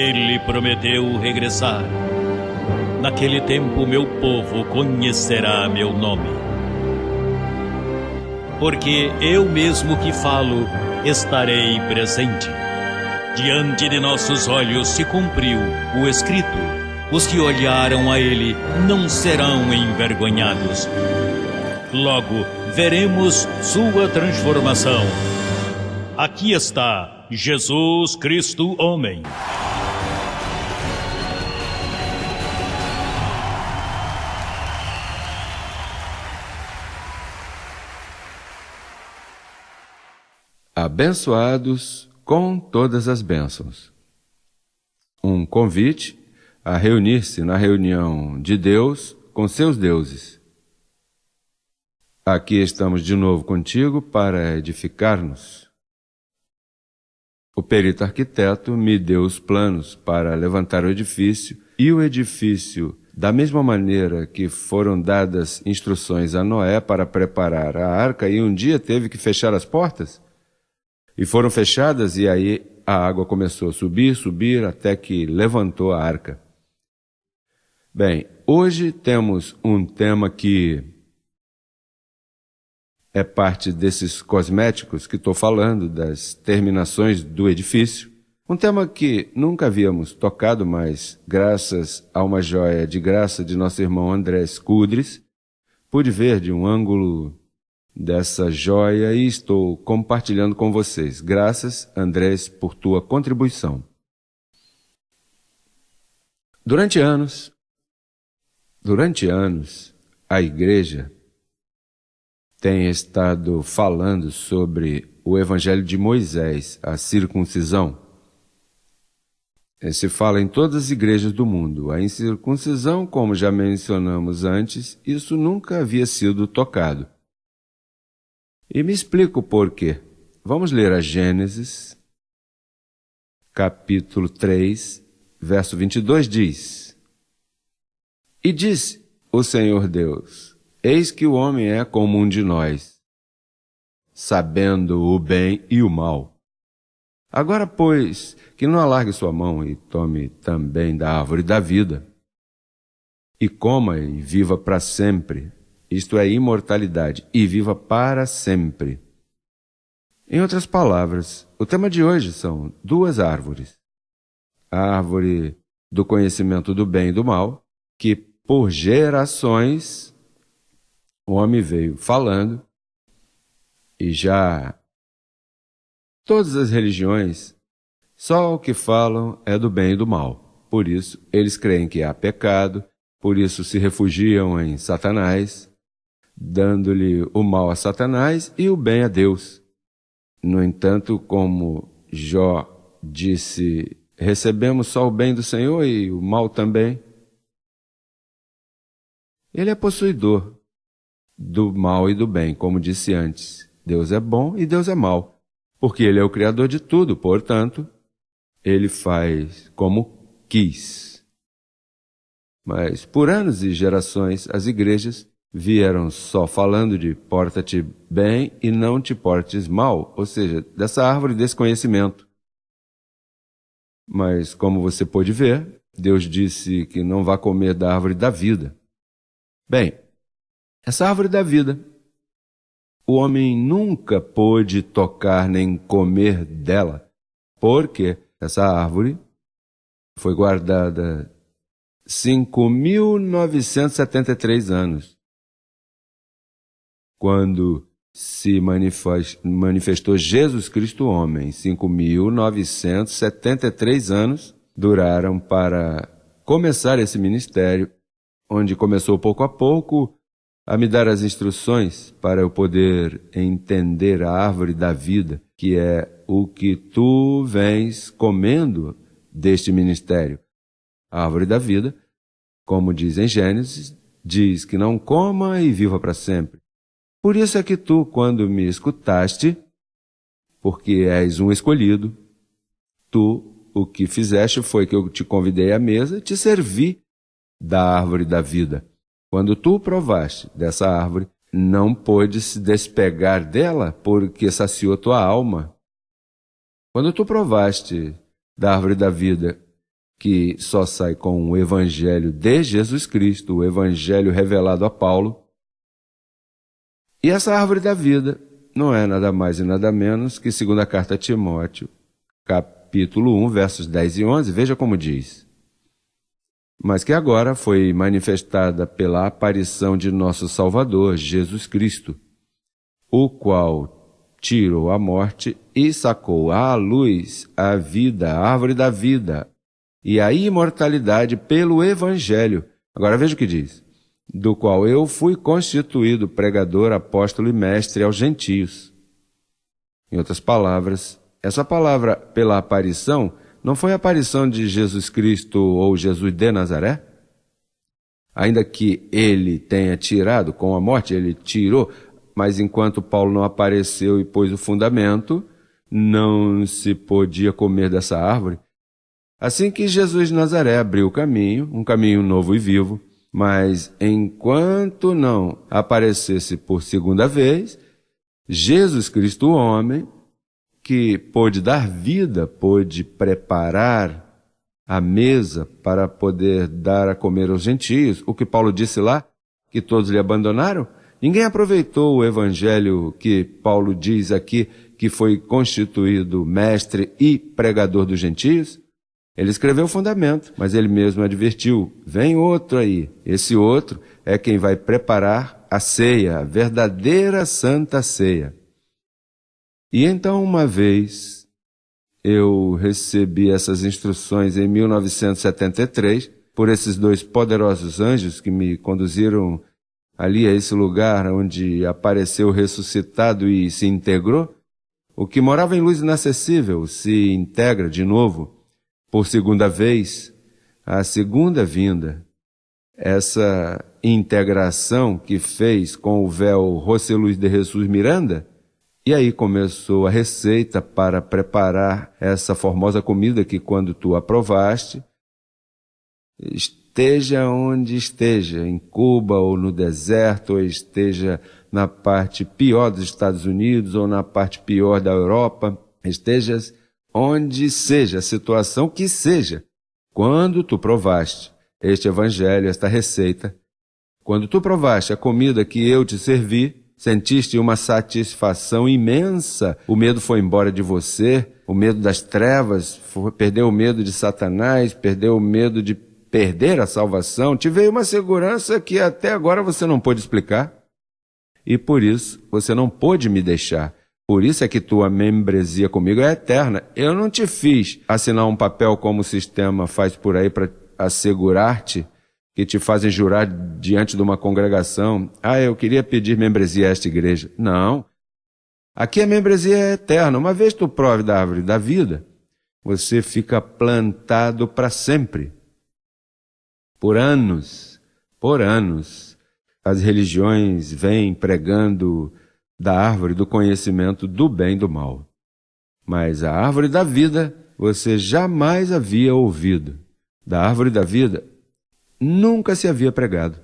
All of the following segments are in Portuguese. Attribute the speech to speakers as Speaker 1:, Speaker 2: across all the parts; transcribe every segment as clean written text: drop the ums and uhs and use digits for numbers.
Speaker 1: Ele prometeu regressar. Naquele tempo meu povo conhecerá meu nome. Porque eu mesmo que falo, estarei presente. Diante de nossos olhos se cumpriu o escrito. Os que olharam a ele não serão envergonhados. Logo veremos sua transformação. Aqui está Jesus Cristo homem.
Speaker 2: Abençoados com todas as bênçãos. Um convite a reunir-se na reunião de Deus com seus deuses. Aqui estamos de novo contigo para edificar-nos. O perito arquiteto me deu os planos para levantar o edifício, e o edifício, da mesma maneira que foram dadas instruções a Noé para preparar a arca, e um dia teve que fechar as portas, e foram fechadas, e aí a água começou a subir, até que levantou a arca. Bem, hoje temos um tema que é parte desses cosméticos que estou falando, das terminações do edifício. Um tema que nunca havíamos tocado, mas graças a uma joia de graça de nosso irmão Andrés Kudris, pude ver de um ângulo dessa joia e estou compartilhando com vocês. Graças, Andrés, por tua contribuição. Durante anos, a igreja tem estado falando sobre o Evangelho de Moisés, a circuncisão. Se fala em todas as igrejas do mundo. A incircuncisão, como já mencionamos antes, isso nunca havia sido tocado. E me explico por quê. Vamos ler a Gênesis, capítulo 3, verso 22, diz: E disse o Senhor Deus: Eis que o homem é como um de nós, sabendo o bem e o mal. Agora, pois, que não alargue sua mão e tome também da árvore da vida, e coma e viva para sempre, isto é, imortalidade, e viva para sempre. Em outras palavras, o tema de hoje são duas árvores. A árvore do conhecimento do bem e do mal, que por gerações o homem veio falando, e já todas as religiões, só o que falam é do bem e do mal. Por isso, eles creem que há pecado, por isso se refugiam em Satanás, dando-lhe o mal a Satanás e o bem a Deus. No entanto, como Jó disse, recebemos só o bem do Senhor e o mal também. Ele é possuidor do mal e do bem, como disse antes. Deus é bom e Deus é mau, porque Ele é o Criador de tudo, portanto, Ele faz como quis. Mas por anos e gerações, as igrejas vieram só falando de porta-te bem e não te portes mal, ou seja, dessa árvore desse conhecimento. Mas, como você pôde ver, Deus disse que não vá comer da árvore da vida. Bem, essa árvore da vida, o homem nunca pôde tocar nem comer dela, porque essa árvore foi guardada 5.973 anos. Quando se manifestou Jesus Cristo homem, 5.973 anos duraram para começar esse ministério, onde começou pouco a pouco a me dar as instruções para eu poder entender a árvore da vida, que é o que tu vens comendo deste ministério. A árvore da vida, como diz em Gênesis, diz que não coma e viva para sempre. Por isso é que tu, quando me escutaste, porque és um escolhido, tu, o que fizeste foi que eu te convidei à mesa e te servi da árvore da vida. Quando tu provaste dessa árvore, não pôde se despegar dela, porque saciou tua alma. Quando tu provaste da árvore da vida que só sai com o Evangelho de Jesus Cristo, o Evangelho revelado a Paulo. E essa árvore da vida não é nada mais e nada menos que, segundo a carta a Timóteo, capítulo 1, versos 10 e 11, veja como diz: mas que agora foi manifestada pela aparição de nosso Salvador, Jesus Cristo, o qual tirou a morte e sacou à luz a vida, a árvore da vida, e a imortalidade pelo Evangelho. Agora veja o que diz: do qual eu fui constituído pregador, apóstolo e mestre aos gentios. Em outras palavras, essa palavra pela aparição não foi a aparição de Jesus Cristo ou Jesus de Nazaré? Ainda que ele tenha tirado com a morte, ele tirou, mas enquanto Paulo não apareceu e pôs o fundamento, não se podia comer dessa árvore. Assim que Jesus de Nazaré abriu o caminho, um caminho novo e vivo, mas enquanto não aparecesse por segunda vez, Jesus Cristo, o homem, que pôde dar vida, pôde preparar a mesa para poder dar a comer aos gentios, o que Paulo disse lá, que todos lhe abandonaram, ninguém aproveitou o evangelho que Paulo diz aqui, que foi constituído mestre e pregador dos gentios. Ele escreveu o fundamento, mas ele mesmo advertiu: vem outro aí. Esse outro é quem vai preparar a ceia, a verdadeira santa ceia. E então, uma vez, eu recebi essas instruções em 1973, por esses dois poderosos anjos que me conduziram ali a esse lugar onde apareceu ressuscitado e se integrou. O que morava em luz inacessível se integra de novo, por segunda vez, a segunda vinda. Essa integração que fez com o véu José Luiz de Jesus Miranda, e aí começou a receita para preparar essa formosa comida que, quando tu aprovaste, esteja onde esteja, em Cuba ou no deserto, ou esteja na parte pior dos Estados Unidos ou na parte pior da Europa, estejas onde seja, a situação que seja, quando tu provaste este evangelho, esta receita, quando tu provaste a comida que eu te servi, sentiste uma satisfação imensa, o medo foi embora de você, o medo das trevas, perdeu o medo de Satanás, perdeu o medo de perder a salvação, te veio uma segurança que até agora você não pôde explicar, e por isso você não pôde me deixar. Por isso é que tua membresia comigo é eterna. Eu não te fiz assinar um papel como o sistema faz por aí para assegurar-te, que te fazem jurar diante de uma congregação: eu queria pedir membresia a esta igreja. Não. Aqui a membresia é eterna. Uma vez tu prove da árvore da vida, você fica plantado para sempre. Por anos, as religiões vêm pregando da árvore do conhecimento do bem e do mal. Mas a árvore da vida você jamais havia ouvido. Da árvore da vida nunca se havia pregado.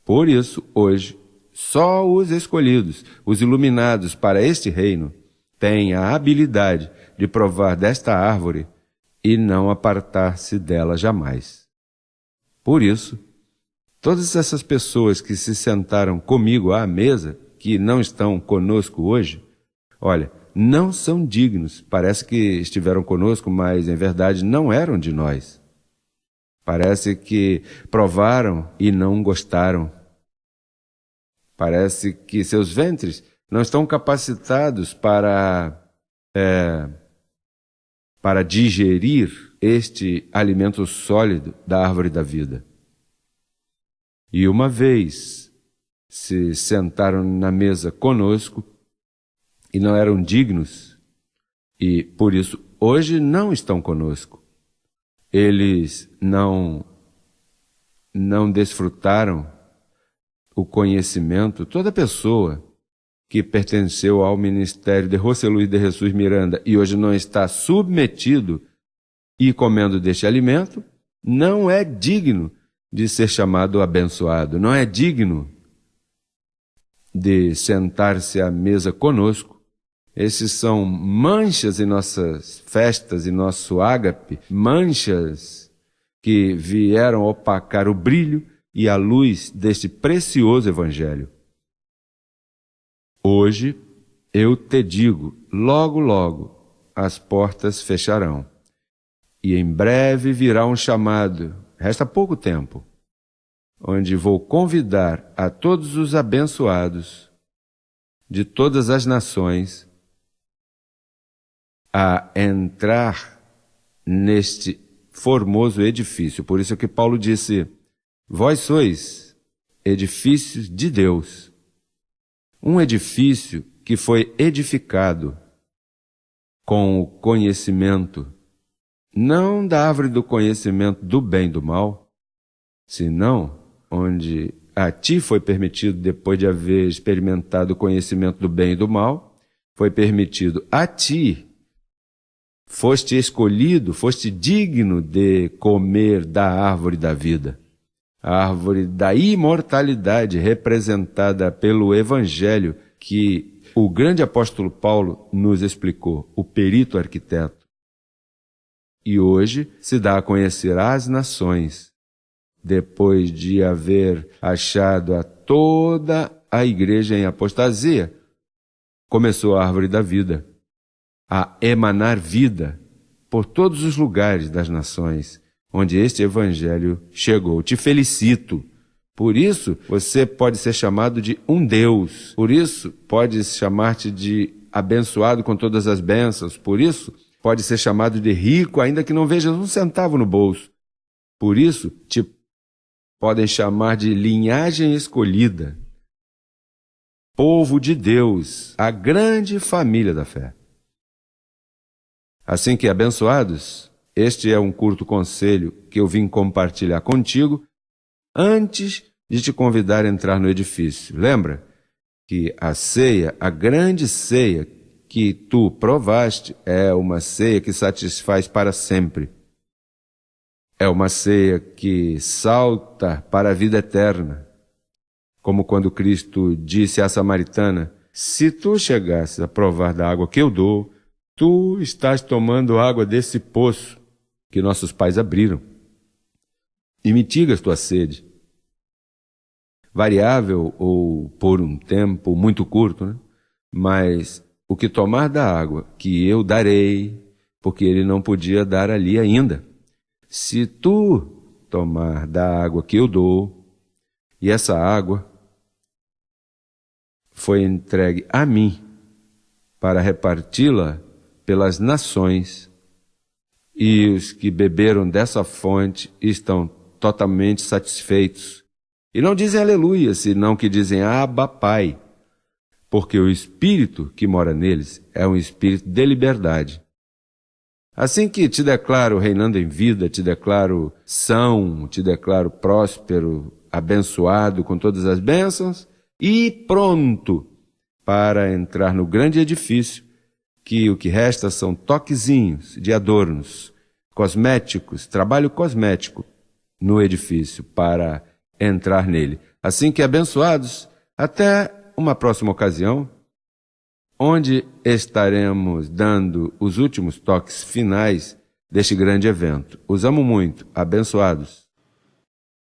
Speaker 2: Por isso, hoje, só os escolhidos, os iluminados para este reino, têm a habilidade de provar desta árvore e não apartar-se dela jamais. Por isso, todas essas pessoas que se sentaram comigo à mesa, que não estão conosco hoje, olha, não são dignos. Parece que estiveram conosco, mas em verdade não eram de nós. Parece que provaram e não gostaram. Parece que seus ventres não estão capacitados para digerir este alimento sólido da árvore da vida. E uma vez se sentaram na mesa conosco e não eram dignos, e por isso hoje não estão conosco. Eles não desfrutaram o conhecimento. Toda pessoa que pertenceu ao ministério de José Luiz de Jesus Miranda e hoje não está submetido e comendo deste alimento, não é digno de ser chamado abençoado, não é digno de sentar-se à mesa conosco Esses são manchas em nossas festas, em nosso ágape, manchas que vieram opacar o brilho e a luz deste precioso Evangelho. Hoje, eu te digo, logo, logo, as portas fecharão. E em breve virá um chamado, resta pouco tempo, onde vou convidar a todos os abençoados de todas as nações a entrar neste formoso edifício. Por isso que Paulo disse, vós sois edifícios de Deus. Um edifício que foi edificado com o conhecimento, não da árvore do conhecimento do bem e do mal, senão onde a ti foi permitido, depois de haver experimentado o conhecimento do bem e do mal, foi permitido a ti, foste escolhido, foste digno de comer da árvore da vida, a árvore da imortalidade representada pelo Evangelho que o grande apóstolo Paulo nos explicou, o perito arquiteto. E hoje se dá a conhecer às nações, depois de haver achado a toda a igreja em apostasia, começou a árvore da vida a emanar vida por todos os lugares das nações onde este Evangelho chegou. Te felicito. Por isso, você pode ser chamado de um Deus. Por isso, pode chamar-te de abençoado com todas as bênçãos. Por isso, pode ser chamado de rico, ainda que não vejas um centavo no bolso. Por isso, te podem chamar de linhagem escolhida, povo de Deus, a grande família da fé. Assim que, abençoados, este é um curto conselho que eu vim compartilhar contigo antes de te convidar a entrar no edifício. Lembra que a ceia, a grande ceia que tu provaste, é uma ceia que satisfaz para sempre. É uma ceia que salta para a vida eterna. Como quando Cristo disse à samaritana, se tu chegasses a provar da água que eu dou, tu estás tomando água desse poço que nossos pais abriram. E mitigas tua sede. Variável ou por um tempo muito curto, né? Mas o que tomar da água que eu darei, porque ele não podia dar ali ainda. Se tu tomar da água que eu dou, e essa água foi entregue a mim para reparti-la pelas nações, e os que beberam dessa fonte estão totalmente satisfeitos. E não dizem aleluia, senão que dizem Abba, Pai, porque o Espírito que mora neles é um Espírito de liberdade. Assim que te declaro reinando em vida, te declaro são, te declaro próspero, abençoado com todas as bênçãos e pronto para entrar no grande edifício, que o que resta são toquezinhos de adornos, cosméticos, trabalho cosmético no edifício para entrar nele. Assim que, abençoados, até uma próxima ocasião, onde estaremos dando os últimos toques finais deste grande evento. Os amo muito, abençoados.